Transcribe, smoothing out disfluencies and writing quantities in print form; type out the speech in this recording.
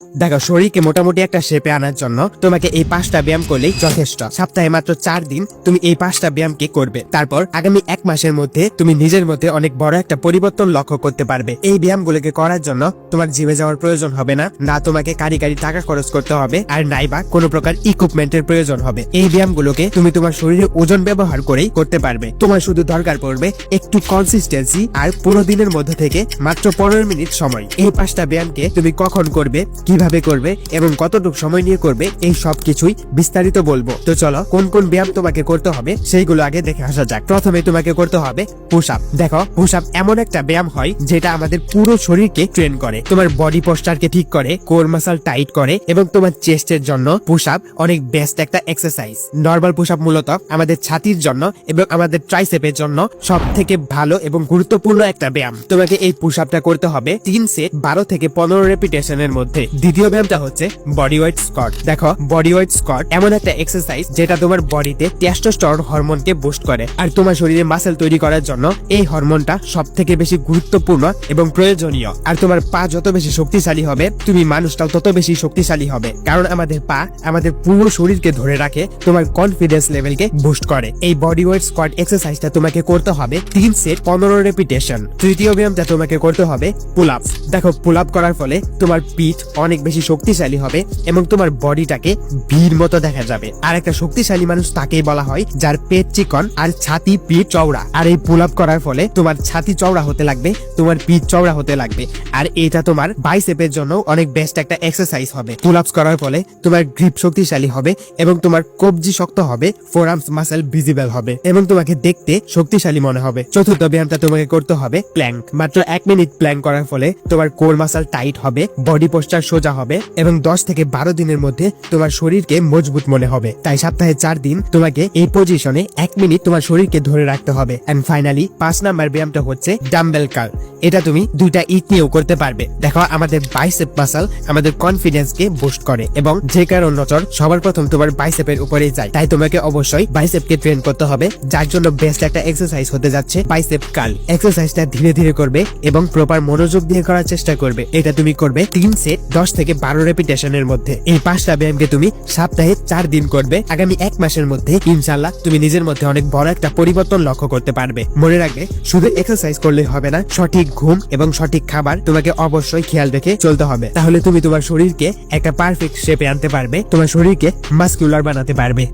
দেখো, শরীরকে মোটামুটি একটা শেপে আনার জন্য তোমাকে এই 5টা ব্যায়াম করলেই যথেষ্ট। সপ্তাহে মাত্র 4 দিন তুমি এই 5টা ব্যায়ামকে করবে। তারপর আগামী 1 মাসের মধ্যে তুমি নিজের মধ্যে অনেক বড় একটা পরিবর্তন লক্ষ্য করতে পারবে। এই ব্যায়ামগুলোকে করার জন্য তোমার জিমে যাওয়ার প্রয়োজন হবে না, না তোমাকে কারি টাকা খরচ করতে হবে, আর নাইবা কোনো প্রকার ইকুইপমেন্টের প্রয়োজন হবে। এই ব্যায়ামগুলোকে তুমি তোমার শরীরের ওজন ব্যবহার করেই করতে পারবে। তোমার শুধু দরকার পড়বে একটু কনসিস্টেন্সি আর পুরো দিনের মধ্যে থেকে মাত্র 15 মিনিট সময়। এই 5টা ব্যায়ামকে তুমি কখন করবে, কিভাবে করবে এবং কতটুকু সময় নিয়ে করবে, এই সব কিছুই বিস্তারিত বলবো। তো চলো, কোন কোন ব্যায়াম তোমাকে করতে হবে সেইগুলো আগে দেখে আসা যাক। প্রথমে তোমাকে করতে হবে পুশ আপ। দেখো, পুশ আপ এমন একটা ব্যায়াম হয় যেটা আমাদের পুরো শরীরকে ট্রেন করে, তোমার বডি পোস্টারকে ঠিক করে, কোর মাসল টাইট করে এবং তোমার চেস্টের জন্য পুশ আপ অনেক বেস্ট একটা এক্সারসাইজ। নরমাল পুশ আপ মূলত আমাদের ছাতির জন্য এবং আমাদের ট্রাইসেপের জন্য সব থেকে ভালো এবং গুরুত্বপূর্ণ একটা ব্যায়াম। তোমাকে এই পুশ আপটা করতে হবে 3 সেট 12 থেকে 15 রেপিটেশনের মধ্যে। দ্বিতীয় ব্যায়ামটা হচ্ছে বডি ওয়েট স্কোয়াট। দেখো, বডি ওয়েট স্কোয়াট এমন একটা এক্সারসাইজ যেটা তোমার বডিতে টেস্টোস্টেরন হরমোনকে বুস্ট করে, আর তোমার শরীরে মাসেল তৈরি করার জন্য এই হরমোনটা সব থেকে বেশি গুরুত্বপূর্ণ এবং প্রয়োজনীয়। আর তোমার পা যত বেশি শক্তিশালী হবে, তুমি মানুষটাও তত বেশি শক্তিশালী হবে, কারণ আমাদের পা আমাদের পুরো শরীরকে ধরে রাখে, তোমার কনফিডেন্স লেভেলকে বুস্ট করে। এই বডি ওয়েট স্কোয়াট এক্সারসাইজটা তোমাকে করতে হবে 3 সেট 15 রেপিটেশন। তৃতীয় ব্যায়ামটা তোমাকে করতে হবে পুল আপ। দেখো, পুল আপ করার ফলে তোমার পিঠ অনেক বেশি শক্তিশালী হবে এবং তোমার বডিটাকে ভিড় মতো দেখা যাবে। আর একটা শক্তিশালী মানুষ তাকেই বলা হয় যার পেট চিকন আর ছাতি পিঠ চওড়া। আর এই পুল আপ করার ফলে তোমার ছাতি চওড়া হতে লাগবে, তোমার পিঠ চওড়া হতে লাগবে, আর এটা তোমার বাইসেপের জন্য অনেক বেস্ট একটা এক্সারসাইজ হবে। পুল আপস করার ফলে তোমার গ্রিপ শক্তিশালী হবে এবং তোমার কবজি শক্ত হবে, ফোরআর্মস মাসল ভিজিবল হবে এবং তোমাকে দেখতে শক্তিশালী মনে হবে। চতুর্থ ব্যায়ামটা তোমাকে করতে হবে প্ল্যাঙ্ক। মাত্র 1 মিনিট প্ল্যাঙ্ক করার ফলে তোমার কোর মাসল টাইট হবে, বডি পোস্টার সোজা হবে এবং 10 থেকে 12 দিনের মধ্যে তোমার শরীরকে মজবুত মনে হবে। তাই সপ্তাহে 4 দিন তোমাকে এই পজিশনে 1 মিনিট তোমার শরীরকে ধরে রাখতে হবে। এন্ড ফাইনালি 5 নাম্বার ব্যায়ামটা হচ্ছে ডাম্বেল কার্ল। এটা তুমি 2টা ইট নিয়েও করতে পারবে। দেখো, আমাদের বাইসেপ মাসল আমাদের কনফিডেন্সকে বুস্ট করে এবং যে কারণ নজর সবার প্রথম তোমার বাইসেপের উপরেই যায়। তাই তোমাকে অবশ্যই বাইসেপকে ট্রেন করতে হবে, যার জন্য বেস্ট একটা এক্সারসাইজ হতে যাচ্ছে বাইসেপ কার্ল। এক্সারসাইজটা ধীরে ধীরে করবে এবং প্রপার মনোযোগ দিয়ে করার চেষ্টা করবে। এটা তুমি করবে 3 সেট 10 থেকে 12 রেপিটেশনের মধ্যে। এই 5টা ব্যায়ামকে তুমি সপ্তাহে 4 দিন করবে। আগামী 1 মাসের মধ্যে ইনশাআল্লাহ তুমি নিজের মধ্যে অনেক বড় একটা পরিবর্তন লক্ষ্য করতে পারবে। মনে রাখবে, শুধু এক্সারসাইজ করলে হবে না, সঠিক ঘুম এবং সঠিক খাবার তোমাকে অবশ্যই খেয়াল রেখে চলতে হবে। তাহলে তুমি তোমার শরীরকে একটা পারফেক্ট শেপে আনতে পারবে, তোমার শরীরকে মাসকুলার বানাতে পারবে।